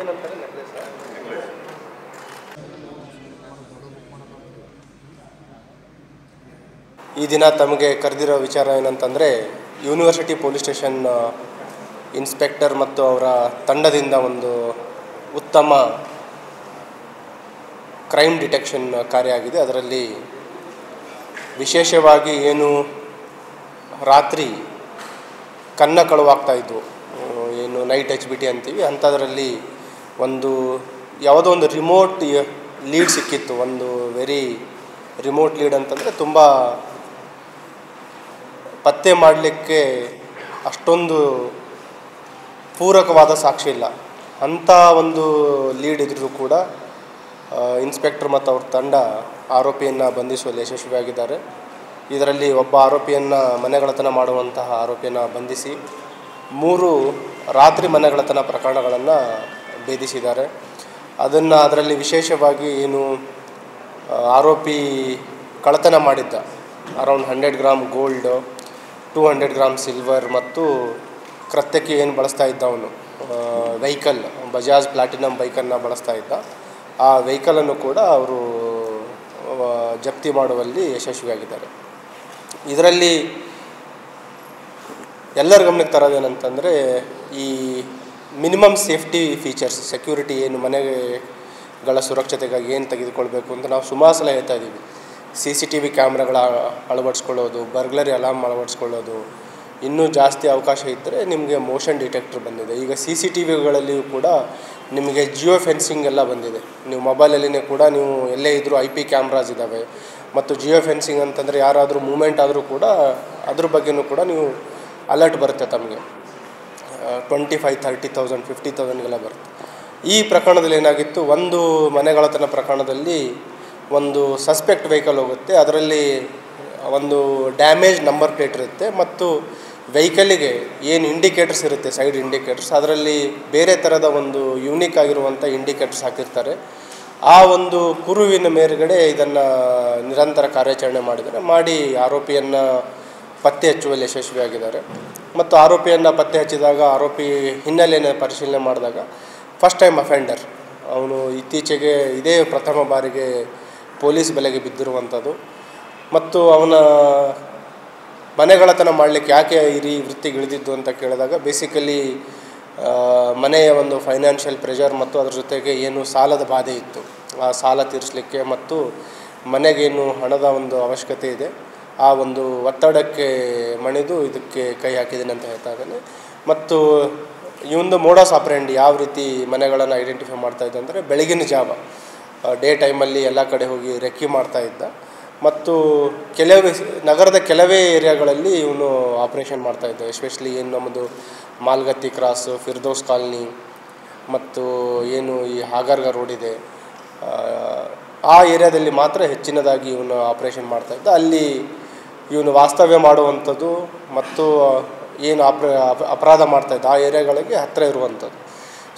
ಏನಂತಾರೆ ನೆಕ್ಲೆಸ್? ಈ ದಿನ ತಮಗೆ ಕರೆದಿರೋ ವಿಚಾರ ಏನಂತಂದರೆ, ಯೂನಿವರ್ಸಿಟಿ ಪೊಲೀಸ್ ಸ್ಟೇಷನ್ ಇನ್ಸ್ಪೆಕ್ಟರ್ ಮತ್ತು ಅವರ ತಂಡದಿಂದ ಒಂದು ಉತ್ತಮ ಕ್ರೈಮ್ ಡಿಟೆಕ್ಷನ್ ಕಾರ್ಯ ಆಗಿದೆ. ಅದರಲ್ಲಿ ವಿಶೇಷವಾಗಿ ಏನು ರಾತ್ರಿ ಕನ್ನ ಕಳುವಾಗ್ತಾಯಿದ್ವು, ಏನು ನೈಟ್ HBT ಅಂತೀವಿ, ಅಂಥದ್ರಲ್ಲಿ ಒಂದು ಯಾವುದೋ ಒಂದು ರಿಮೋಟ್ ಲೀಡ್ ಸಿಕ್ಕಿತ್ತು. ಒಂದು ವೆರಿ ರಿಮೋಟ್ ಲೀಡ್ ಅಂತಂದರೆ ತುಂಬ ಪತ್ತೆ ಮಾಡಲಿಕ್ಕೆ ಅಷ್ಟೊಂದು ಪೂರಕವಾದ ಸಾಕ್ಷಿ ಇಲ್ಲ. ಅಂಥ ಒಂದು ಲೀಡ್ ಇದ್ದರೂ ಕೂಡ ಇನ್ಸ್ಪೆಕ್ಟರ್ ಮತ್ತು ಅವ್ರ ತಂಡ ಆರೋಪಿಯನ್ನು ಬಂಧಿಸುವಲ್ಲಿ ಯಶಸ್ವಿಯಾಗಿದ್ದಾರೆ. ಇದರಲ್ಲಿ ಒಬ್ಬ ಆರೋಪಿಯನ್ನು ಮನೆಗಳ್ಳತನ ಮಾಡುವಂತಹ ಆರೋಪಿಯನ್ನು ಬಂಧಿಸಿ 3 ರಾತ್ರಿ ಮನೆಗಳ್ಳತನ ಪ್ರಕರಣಗಳನ್ನು ಭೇದಿಸಿದ್ದಾರೆ. ಅದರಲ್ಲಿ ವಿಶೇಷವಾಗಿ ಏನು ಆರೋಪಿ ಕಳ್ಳತನ ಮಾಡಿದ್ದ around 100 gram gold, 200 gram silver ಮತ್ತು ಕೃತ್ಯಕ್ಕೆ ಏನು ಬಳಸ್ತಾ ಇದ್ದ ಅವನು ವೆಹಿಕಲ್, ಬಜಾಜ್ ಪ್ಲಾಟಿನಮ್ ಬೈಕನ್ನು ಬಳಸ್ತಾ ಇದ್ದ, ಆ ವೆಹಿಕಲನ್ನು ಕೂಡ ಅವರು ಜಪ್ತಿ ಮಾಡುವಲ್ಲಿ ಯಶಸ್ವಿಯಾಗಿದ್ದಾರೆ. ಇದರಲ್ಲಿ ಎಲ್ಲರ ಗಮನಕ್ಕೆ ತರೋದೇನಂತಂದರೆ, ಈ ಮಿನಿಮಮ್ ಸೇಫ್ಟಿ ಫೀಚರ್ಸ್, ಸೆಕ್ಯೂರಿಟಿ ಏನು ಮನೆಗಳ ಸುರಕ್ಷತೆಗಾಗಿ ಏನು ತೆಗೆದುಕೊಳ್ಬೇಕು ಅಂತ ನಾವು ಸುಮಾರು ಸಲ ಹೇಳ್ತಾ ಇದ್ದೀವಿ. CCTV ಕ್ಯಾಮ್ರಾಗಳ ಅಳವಡಿಸ್ಕೊಳ್ಳೋದು, ಬರ್ಗ್ಲರಿ ಅಲಾರ್ಮ್ ಅಳವಡಿಸ್ಕೊಳ್ಳೋದು, ಇನ್ನೂ ಜಾಸ್ತಿ ಅವಕಾಶ ಇದ್ದರೆ ನಿಮಗೆ ಮೋಷನ್ ಡಿಟೆಕ್ಟರ್ ಬಂದಿದೆ. ಈಗ CCTVಗಳಲ್ಲಿಯೂ ಕೂಡ ನಿಮಗೆ ಜಿಯೋ ಫೆನ್ಸಿಂಗ್ ಎಲ್ಲ ಬಂದಿದೆ. ನೀವು ಮೊಬೈಲಲ್ಲಿನೇ ಕೂಡ ನೀವು ಎಲ್ಲೇ ಇದ್ದರೂ IP ಕ್ಯಾಮ್ರಾಸ್ ಇದ್ದಾವೆ. ಮತ್ತು ಜಿಯೋ ಫೆನ್ಸಿಂಗ್ ಅಂತಂದರೆ ಯಾರಾದರೂ ಮೂಮೆಂಟ್ ಆದರೂ ಕೂಡ ಅದ್ರ ಬಗ್ಗೆಯೂ ಕೂಡ ನೀವು ಅಲರ್ಟ್ ಬರುತ್ತೆ ತಮಗೆ. 25,000, 30,000, 50,000ಗೆಲ್ಲ ಬರುತ್ತೆ. ಈ ಪ್ರಕರಣದಲ್ಲಿ ಏನಾಗಿತ್ತು, ಒಂದು ಮನೆಗಳ್ಳತನ ಪ್ರಕರಣದಲ್ಲಿ ಒಂದು ಸಸ್ಪೆಕ್ಟ್ ವೆಹಿಕಲ್ ಹೋಗುತ್ತೆ. ಅದರಲ್ಲಿ ಒಂದು ಡ್ಯಾಮೇಜ್ ನಂಬರ್ ಪ್ಲೇಟ್ ಇರುತ್ತೆ ಮತ್ತು ವೆಹಿಕಲ್ಲಿಗೆ ಏನು ಇಂಡಿಕೇಟರ್ಸ್ ಇರುತ್ತೆ, ಸೈಡ್ ಇಂಡಿಕೇಟರ್ಸ್, ಅದರಲ್ಲಿ ಬೇರೆ ಥರದ ಒಂದು ಯೂನಿಕ್ ಆಗಿರುವಂಥ ಇಂಡಿಕೇಟರ್ಸ್ ಹಾಕಿರ್ತಾರೆ. ಆ ಒಂದು ಕುರುವಿನ ಮೇರೆಗಡೆ ಇದನ್ನು ನಿರಂತರ ಕಾರ್ಯಾಚರಣೆ ಮಾಡಿ ಆರೋಪಿಯನ್ನು ಪತ್ತೆ ಹಚ್ಚುವಲ್ಲಿ ಯಶಸ್ವಿಯಾಗಿದ್ದಾರೆ. ಮತ್ತು ಆರೋಪಿಯನ್ನು ಪತ್ತೆ ಹಚ್ಚಿದಾಗ ಆರೋಪಿ ಹಿನ್ನೆಲೆಯನ್ನು ಪರಿಶೀಲನೆ ಮಾಡಿದಾಗ ಫಸ್ಟ್ ಟೈಮ್ ಅಫೆಂಡರ್, ಅವನು ಇತ್ತೀಚೆಗೆ ಇದೇ ಪ್ರಥಮ ಬಾರಿಗೆ ಪೊಲೀಸ್ ಬಲೆಗೆ ಬಿದ್ದಿರುವಂಥದ್ದು. ಮತ್ತು ಅವನ ಮನೆಗಳ್ಳತನ ಮಾಡಲಿಕ್ಕೆ ಯಾಕೆ ಈ ವೃತ್ತಿಗೆ ಇಳಿದಿದ್ದು ಅಂತ ಕೇಳಿದಾಗ, ಬೇಸಿಕಲಿ ಮನೆಯ ಒಂದು ಫೈನಾನ್ಷಿಯಲ್ ಪ್ರೆಷರ್ ಮತ್ತು ಅದ್ರ ಜೊತೆಗೆ ಏನು ಸಾಲದ ಬಾಧೆ ಇತ್ತು, ಆ ಸಾಲ ತೀರಿಸಲಿಕ್ಕೆ ಮತ್ತು ಮನೆಗೇನು ಹಣದ ಒಂದು ಅವಶ್ಯಕತೆ ಇದೆ, ಆ ಒಂದು ಒತ್ತಡಕ್ಕೆ ಮಣಿದು ಇದಕ್ಕೆ ಕೈ ಹಾಕಿದ್ದೀನಿ ಅಂತ ಹೇಳ್ತಾ ಇದ್ದಾನೆ. ಮತ್ತು ಈ ಒಂದು ಮೋಡಸ್ ಆಪರೆಂಡಿ ಯಾವ ರೀತಿ ಮನೆಗಳನ್ನು ಐಡೆಂಟಿಫೈ ಮಾಡ್ತಾಯಿದ್ದ ಅಂದರೆ, ಬೆಳಗಿನ ಜಾವ ಡೇ ಟೈಮಲ್ಲಿ ಎಲ್ಲ ಕಡೆ ಹೋಗಿ ರೆಕ್ಕಿ ಮಾಡ್ತಾಯಿದ್ದ ಮತ್ತು ನಗರದ ಕೆಲವೇ ಏರಿಯಾಗಳಲ್ಲಿ ಇವನು ಆಪ್ರೇಷನ್ ಮಾಡ್ತಾಯಿದ್ದ. ಎಸ್ಪೆಷಲಿ ಏನು ನಮ್ಮದು ಮಾಲ್ಗತ್ತಿ ಕ್ರಾಸು, ಫಿರ್ದೋಸ್ ಕಾಲನಿ ಮತ್ತು ಏನು ಈ ಹಾಗರ್ಗ ರೋಡ್ ಇದೆ, ಆ ಏರಿಯಾದಲ್ಲಿ ಮಾತ್ರ ಹೆಚ್ಚಿನದಾಗಿ ಇವನು ಆಪ್ರೇಷನ್ ಮಾಡ್ತಾಯಿದ್ದ. ಅಲ್ಲಿ ಇವನು ವಾಸ್ತವ್ಯ ಮಾಡುವಂಥದ್ದು ಮತ್ತು ಏನು ಅಪರಾಧ ಮಾಡ್ತಾಯಿದ್ದ ಆ ಏರಿಯಾಗಳಿಗೆ ಹತ್ತಿರ ಇರುವಂಥದ್ದು.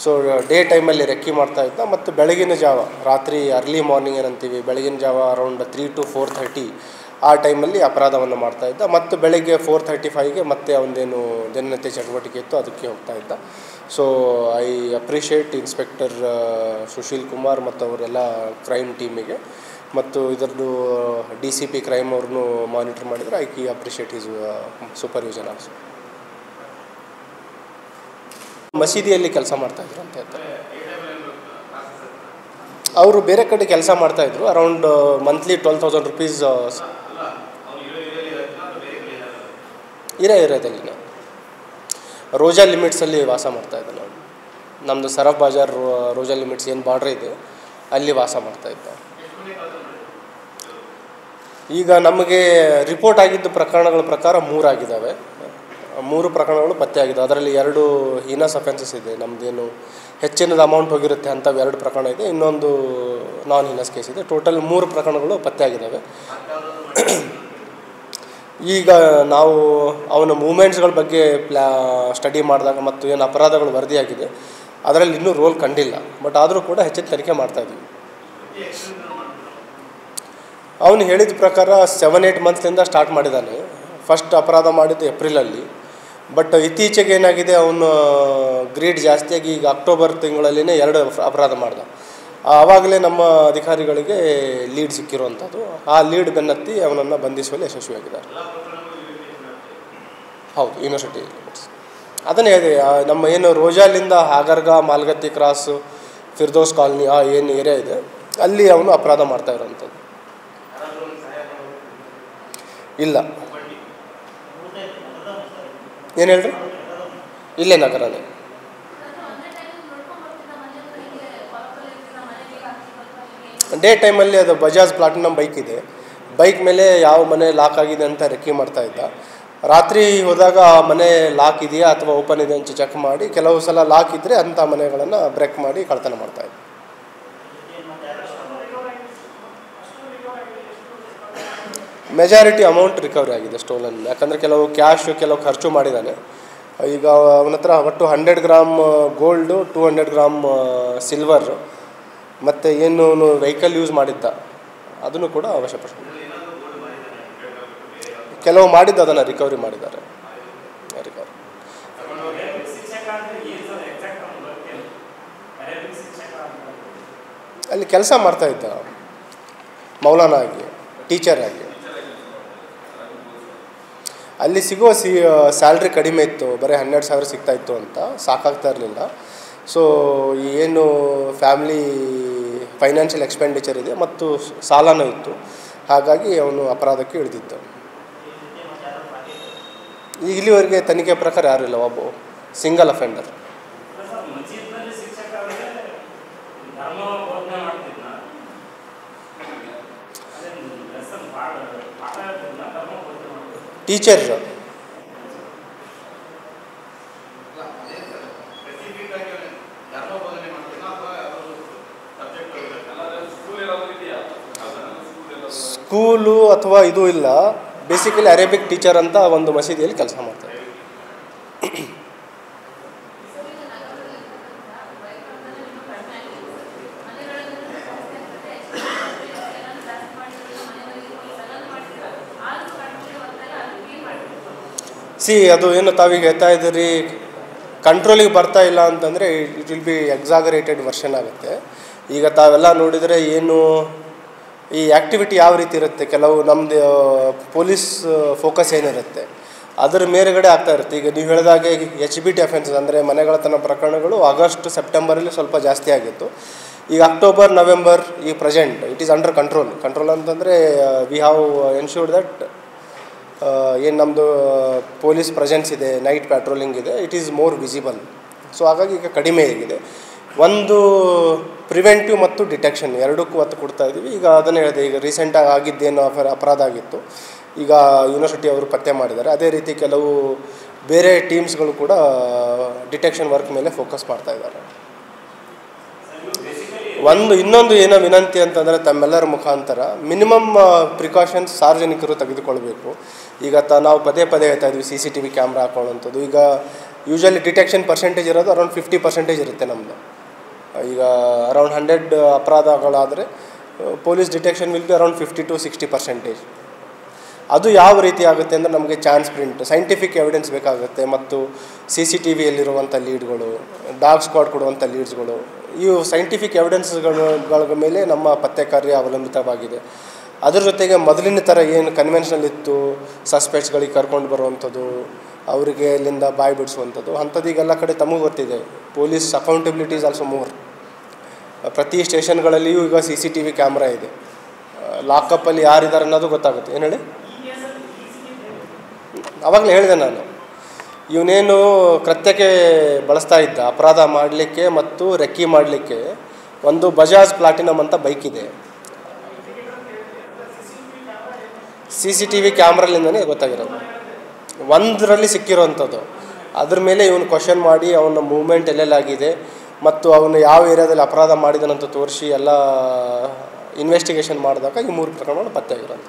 ಸೊ ಡೇ ಟೈಮಲ್ಲಿ ರೆಕ್ಕಿ ಮಾಡ್ತಾಯಿದ್ದ ಮತ್ತು ಬೆಳಗಿನ ಜಾವ, ರಾತ್ರಿ ಅರ್ಲಿ ಮಾರ್ನಿಂಗ್ ಏನಂತೀವಿ, ಬೆಳಗಿನ ಜಾವ ಅರೌಂಡ್ 3 to 4:30 ಆ ಟೈಮಲ್ಲಿ ಅಪರಾಧವನ್ನು ಮಾಡ್ತಾಯಿದ್ದ. ಮತ್ತು ಬೆಳಗ್ಗೆ 4:35ಗೆ ಮತ್ತೆ ಅವನದೇನು ದಿನನಿತ್ಯ ಚಟುವಟಿಕೆ ಇತ್ತು ಅದಕ್ಕೆ ಹೋಗ್ತಾಯಿದ್ದ. So I appreciate inspector Sushil Kumar ಮತ್ತು ಅವರೆಲ್ಲ ಕ್ರೈಮ್ ಟೀಮಿಗೆ, ಮತ್ತು ಇದರದ್ದು DCP ಕ್ರೈಮ್ ಅವ್ರನ್ನೂ ಮಾನಿಟರ್ ಮಾಡಿದರೆ I appreciate his supervision also. ಮಸೀದಿಯಲ್ಲಿ ಕೆಲಸ ಮಾಡ್ತಾಯಿದ್ರು ಅಂತ ಹೇಳ್ತಾರೆ. ಅವರು ಬೇರೆ ಕಡೆ ಕೆಲಸ ಮಾಡ್ತಾಯಿದ್ರು. ಅರೌಂಡ್ ಮಂತ್ಲಿ 12,000 rupees ಏರಿಯಾದಲ್ಲಿ ರೋಜಾ ಲಿಮಿಟ್ಸಲ್ಲಿ ವಾಸ ಮಾಡ್ತಾಯಿದ್ದ. ನಮ್ಮದು ಸರಫ್ ಬಾಜಾರ್ ರೋಜಾ ಲಿಮಿಟ್ಸ್ ಏನು ಬಾರ್ಡ್ರ್ ಇದೆ ಅಲ್ಲಿ ವಾಸ ಮಾಡ್ತಾಯಿದ್ದ. ಈಗ ನಮಗೆ ರಿಪೋರ್ಟ್ ಆಗಿದ್ದ ಪ್ರಕರಣಗಳ ಪ್ರಕಾರ 3 ಆಗಿದ್ದಾವೆ. 3 ಪ್ರಕರಣಗಳು ಪತ್ತೆ ಆಗಿದೆ. ಅದರಲ್ಲಿ 2 ಹೀನಸ್ ಅಫೆನ್ಸಸ್ ಇದೆ. ನಮ್ಮದೇನು ಹೆಚ್ಚಿನದು ಅಮೌಂಟ್ ಹೋಗಿರುತ್ತೆ ಅಂಥವು 2 ಪ್ರಕರಣ ಇದೆ, ಇನ್ನೊಂದು ನಾನ್ ಹೀನಸ್ ಕೇಸ್ ಇದೆ. ಟೋಟಲ್ 3 ಪ್ರಕರಣಗಳು ಪತ್ತೆ ಆಗಿದ್ದಾವೆ. ಈಗ ನಾವು ಅವನ ಮೂಮೆಂಟ್ಸ್ಗಳ ಬಗ್ಗೆ ಸ್ಟಡಿ ಮಾಡಿದಾಗ ಮತ್ತು ಏನು ಅಪರಾಧಗಳು ವರದಿಯಾಗಿದೆ ಅದರಲ್ಲಿ ಇನ್ನೂ ರೋಲ್ ಕಂಡಿಲ್ಲ. ಬಟ್ ಆದರೂ ಕೂಡ ಹೆಚ್ಚಿನ ತನಿಖೆ ಮಾಡ್ತಾಯಿದ್ವಿ. ಅವನು ಹೇಳಿದ ಪ್ರಕಾರ 7-8 ಮಂತ್ಸಿಂದ ಸ್ಟಾರ್ಟ್ ಮಾಡಿದ್ದಾನೆ. ಫಸ್ಟ್ ಅಪರಾಧ ಮಾಡಿದ್ದು ಏಪ್ರಿಲಲ್ಲಿ ಬಟ್ ಇತ್ತೀಚೆಗೆ ಏನಾಗಿದೆ, ಅವನು ಗ್ರೀಡ್ ಜಾಸ್ತಿಯಾಗಿ ಈಗ ಅಕ್ಟೋಬರ್ ತಿಂಗಳಲ್ಲಿನೇ 2 ಅಪರಾಧ ಮಾಡ್ದ. ಆವಾಗಲೇ ನಮ್ಮ ಅಧಿಕಾರಿಗಳಿಗೆ ಲೀಡ್ ಸಿಕ್ಕಿರುವಂಥದ್ದು. ಆ ಲೀಡ್ ಬೆನ್ನತ್ತಿ ಅವನನ್ನು ಬಂಧಿಸುವಲ್ಲಿ ಯಶಸ್ವಿಯಾಗಿದ್ದಾರೆ. ಹೌದು, ಯೂನಿವರ್ಸಿಟಿ ಲಿಮಿಟ್ಸ್. ಅದನ್ನೇ ಹೇಳಿದೆ, ನಮ್ಮ ಏನು ರೋಜಾಲಿಂದ ಹಾಗರ್ಗ, ಮಾಲ್ಗತ್ತಿ ಕ್ರಾಸು, ಫಿರ್ದೋಸ್ ಕಾಲನಿ ಆ ಏನು ಏರಿಯಾ ಇದೆ ಅಲ್ಲಿ ಅವನು ಅಪರಾಧ ಮಾಡ್ತಾ ಇರೋವಂಥದ್ದು. ಇಲ್ಲ, ಏನು ಹೇಳ್ರಿ? ಇಲ್ಲೇ ನಗರನೇ. ಡೇ ಟೈಮಲ್ಲಿ ಅದು ಬಜಾಜ್ ಪ್ಲಾಟಿನಮ್ ಬೈಕ್ ಇದೆ, ಬೈಕ್ ಮೇಲೆ ಯಾವ ಮನೆ ಲಾಕ್ ಆಗಿದೆ ಅಂತ ರೆಕ್ಕಿ ಮಾಡ್ತಾ ಇದ್ದ. ರಾತ್ರಿ ಹೋದಾಗ ಆ ಮನೆ ಲಾಕ್ ಇದೆಯಾ ಅಥವಾ ಓಪನ್ ಇದೆ ಅಂತ ಚೆಕ್ ಮಾಡಿ, ಕೆಲವು ಸಲ ಲಾಕ್ ಇದ್ದರೆ ಅಂಥ ಮನೆಗಳನ್ನು ಬ್ರೇಕ್ ಮಾಡಿ ಕಳ್ತನ ಮಾಡ್ತಾಯಿದ್ದ. ಮೆಜಾರಿಟಿ ಅಮೌಂಟ್ ರಿಕವರಿ ಆಗಿದೆ ಸ್ಟೋಲನ್. ಯಾಕಂದರೆ ಕೆಲವು ಕ್ಯಾಶು, ಕೆಲವು ಖರ್ಚು ಮಾಡಿದ್ದಾನೆ. ಈಗ ಅವನ ಹತ್ರ ಒಟ್ಟು 100 ಗ್ರಾಮ್ ಗೋಲ್ಡು, 200 ಗ್ರಾಮ್ ಸಿಲ್ವರ್ ಮತ್ತು ಏನು ವೆಹಿಕಲ್ ಯೂಸ್ ಮಾಡಿದ್ದ ಅದನ್ನು ಕೂಡ ವಶಪಡಿಸಿದ್ದಾರೆ. ಕೆಲವು ಮಾಡಿದ್ದು ಅದನ್ನು ರಿಕವರಿ ಮಾಡಿದ್ದಾರೆ. ಅಲ್ಲಿ ಕೆಲಸ ಮಾಡ್ತಾಯಿದ್ದ, ಮೌಲಾನ ಆಗಿ, ಟೀಚರ್ ಆಗಿ. ಅಲ್ಲಿ ಸಿಗುವ ಸ್ಯಾಲ್ರಿ ಕಡಿಮೆ ಇತ್ತು, ಬರೀ 12,000 ಸಿಗ್ತಾಯಿತ್ತು ಅಂತ, ಸಾಕಾಗ್ತಾ ಇರಲಿಲ್ಲ. ಸೊ ಏನು ಫ್ಯಾಮ್ಲಿ ಫೈನಾನ್ಷಿಯಲ್ ಎಕ್ಸ್ಪೆಂಡಿಚರ್ ಇದೆ ಮತ್ತು ಸಾಲನೂ ಇತ್ತು, ಹಾಗಾಗಿ ಅವನು ಅಪರಾಧಕ್ಕೆ ಇಳಿದಿದ್ದು. ಈಗ ಇಲ್ಲಿವರೆಗೆ ತನಿಖೆ ಪ್ರಕಾರ ಯಾರೂ ಇಲ್ಲ, ಒಬ್ಬ ಸಿಂಗಲ್ ಅಫೆಂಡರ್. ಟೀಚರ್ ಸ್ಕೂಲು ಅಥವಾ ಇದು ಇಲ್ಲ, ಬೇಸಿಕಲಿ ಅರೇಬಿಕ್ ಟೀಚರ್ ಅಂತ ಒಂದು ಮಸೀದಿಯಲ್ಲಿ ಕೆಲಸ ಮಾಡ್ತಾರೆ. ಅದು ಏನು ತಾವೀಗ ಹೇಳ್ತಾ ಇದ್ದೀರಿ, ಕಂಟ್ರೋಲಿಗೆ ಬರ್ತಾ ಇಲ್ಲ ಅಂತಂದರೆ ಇಟ್ ವಿಲ್ ಬಿ ಎಕ್ಸಾಗರೇಟೆಡ್ ವರ್ಷನ್ ಆಗುತ್ತೆ. ಈಗ ತಾವೆಲ್ಲ ನೋಡಿದರೆ ಏನು ಈ ಆ್ಯಕ್ಟಿವಿಟಿ ಯಾವ ರೀತಿ ಇರುತ್ತೆ, ಕೆಲವು ನಮ್ಮದು ಪೊಲೀಸ್ ಫೋಕಸ್ ಏನಿರುತ್ತೆ ಅದರ ಮೇರೆಗಡೆ ಆಗ್ತಾ ಇರುತ್ತೆ. ಈಗ ನೀವು ಹೇಳಿದಾಗೆ HBT ಅಫೆನ್ಸಸ್ ಅಂದರೆ ಮನೆಗಳತನ ಪ್ರಕರಣಗಳು ಆಗಸ್ಟ್ ಸೆಪ್ಟೆಂಬರಲ್ಲಿ ಸ್ವಲ್ಪ ಜಾಸ್ತಿ ಆಗಿತ್ತು. ಈಗ ಅಕ್ಟೋಬರ್ ನವೆಂಬರ್ ಈ present it is under control ಅಂತಂದರೆ ವಿ ಹ್ಯಾವ್ ಎನ್ಶೂರ್ಡ್ ದಟ್ ಏನು ನಮ್ಮದು ಪೊಲೀಸ್ ಪ್ರೆಸೆನ್ಸ್ ಇದೆ, ನೈಟ್ ಪ್ಯಾಟ್ರೋಲಿಂಗ್ ಇದೆ, it is more visible. So ಹಾಗಾಗಿ ಈಗ ಕಡಿಮೆ ಆಗಿದೆ. ಒಂದು ಪ್ರಿವೆಂಟಿವ್ ಮತ್ತು ಡಿಟೆಕ್ಷನ್ ಎರಡಕ್ಕೂ ಒತ್ತು ಕೊಡ್ತಾ ಇದ್ದೀವಿ. ಈಗ ಅದನ್ನೇ ಹೇಳಿದೆ, ಈಗ ರೀಸೆಂಟಾಗಿ ಆಗಿದ್ದೇನು ಅಪರಾಧ ಆಗಿತ್ತು, ಈಗ ಯೂನಿವರ್ಸಿಟಿ ಅವರು ಪತ್ತೆ ಮಾಡಿದ್ದಾರೆ. ಅದೇ ರೀತಿ ಕೆಲವು ಬೇರೆ ಟೀಮ್ಸ್ಗಳು ಕೂಡ ಡಿಟೆಕ್ಷನ್ ವರ್ಕ್ ಮೇಲೆ ಫೋಕಸ್ ಮಾಡ್ತಾ ಇದ್ದಾರೆ. ಇನ್ನೊಂದು ಏನೋ ವಿನಂತಿ ಅಂತಂದರೆ ತಮ್ಮೆಲ್ಲರ ಮುಖಾಂತರ ಮಿನಿಮಮ್ ಪ್ರಿಕಾಷನ್ಸ್ ಸಾರ್ವಜನಿಕರು ತೆಗೆದುಕೊಳ್ಬೇಕು. ಈಗ ನಾವು ಪದೇ ಹೇಳ್ತಾ ಇದ್ವಿ CCTV ಕ್ಯಾಮ್ರಾ ಹಾಕೊಳ್ಳೋಂಥದ್ದು. ಈಗ ಯೂಶಲಿ ಡಿಟೆಕ್ಷನ್ ಪರ್ಸೆಂಟೇಜ್ ಇರೋದು ಅರೌಂಡ್ 50% ಇರುತ್ತೆ ನಮ್ಮದು. ಈಗ ಅರೌಂಡ್ 100 ಅಪರಾಧಗಳಾದರೆ police detection will be around 50 to 60%. ಅದು ಯಾವ ರೀತಿ ಆಗುತ್ತೆ ಅಂದರೆ ನಮಗೆ ಚಾನ್ಸ್ ಪ್ರಿಂಟ್, ಸೈಂಟಿಫಿಕ್ ಎವಿಡೆನ್ಸ್ ಬೇಕಾಗುತ್ತೆ, ಮತ್ತು CCTVಯಲ್ಲಿರುವಂಥ ಲೀಡ್ಗಳು, ಡಾಗ್ ಸ್ಕ್ವಾಡ್ ಕೊಡುವಂಥ ಲೀಡ್ಸ್ಗಳು, ಇವು ಸೈಂಟಿಫಿಕ್ ಎವಿಡೆನ್ಸ್ಗಳ ಮೇಲೆ ನಮ್ಮ ಪತ್ತೆ ಕಾರ್ಯ ಅವಲಂಬಿತವಾಗಿದೆ. ಅದ್ರ ಜೊತೆಗೆ ಮೊದಲಿನ ಥರ ಏನು ಕನ್ವೆನ್ಷನಲ್ ಇತ್ತು, ಸಸ್ಪೆಕ್ಟ್ಸ್ಗಳಿಗೆ ಕರ್ಕೊಂಡು ಬರುವಂಥದ್ದು, ಅವರಿಗೆ ಇಲ್ಲಿಂದ ಬಾಯಿ ಬಿಡಿಸುವಂಥದ್ದು, ಅಂಥದ್ದು ಈಗೆಲ್ಲ ಕಡೆ ತಮಗೆ ಗೊತ್ತಿದೆ. Police accountability is also more. ಪ್ರತಿ ಸ್ಟೇಷನ್ಗಳಲ್ಲಿಯೂ ಈಗ CCTV ಕ್ಯಾಮ್ರಾ ಇದೆ. ಲಾಕಪ್ಪಲ್ಲಿ ಯಾರಿದ್ದಾರೆ ಅನ್ನೋದು ಗೊತ್ತಾಗುತ್ತೆ. ಏನು ಹೇಳಿ, ಆವಾಗಲೇ ಹೇಳಿದೆ ನಾನು, ಇವನೇನು ಕೃತ್ಯಕ್ಕೆ ಬಳಸ್ತಾ ಇದ್ದ ಅಪರಾಧ ಮಾಡಲಿಕ್ಕೆ ಮತ್ತು ರೆಕ್ಕಿ ಮಾಡಲಿಕ್ಕೆ ಒಂದು ಬಜಾಜ್ ಪ್ಲಾಟಿನಮ್ ಅಂತ ಬೈಕ್ ಇದೆ. CCTV ಕ್ಯಾಮ್ರಲಿಂದನೇ ಗೊತ್ತಾಗಿರೋದು, ಒಂದರಲ್ಲಿ ಸಿಕ್ಕಿರೋವಂಥದ್ದು. ಅದ್ರ ಮೇಲೆ ಇವನು ಕ್ವಶನ್ ಮಾಡಿ ಅವನ ಮೂವ್ಮೆಂಟ್ ಎಲ್ಲೆಲ್ಲಾಗಿದೆ ಮತ್ತು ಅವನು ಯಾವ ಏರಿಯಾದಲ್ಲಿ ಅಪರಾಧ ಮಾಡಿದನಂತ ತೋರಿಸಿ ಎಲ್ಲ ಇನ್ವೆಸ್ಟಿಗೇಷನ್ ಮಾಡಿದಾಗ ಈ 3 ಪ್ರಕರಣಗಳು ಪತ್ತೆ ಆಗಿರೋದು.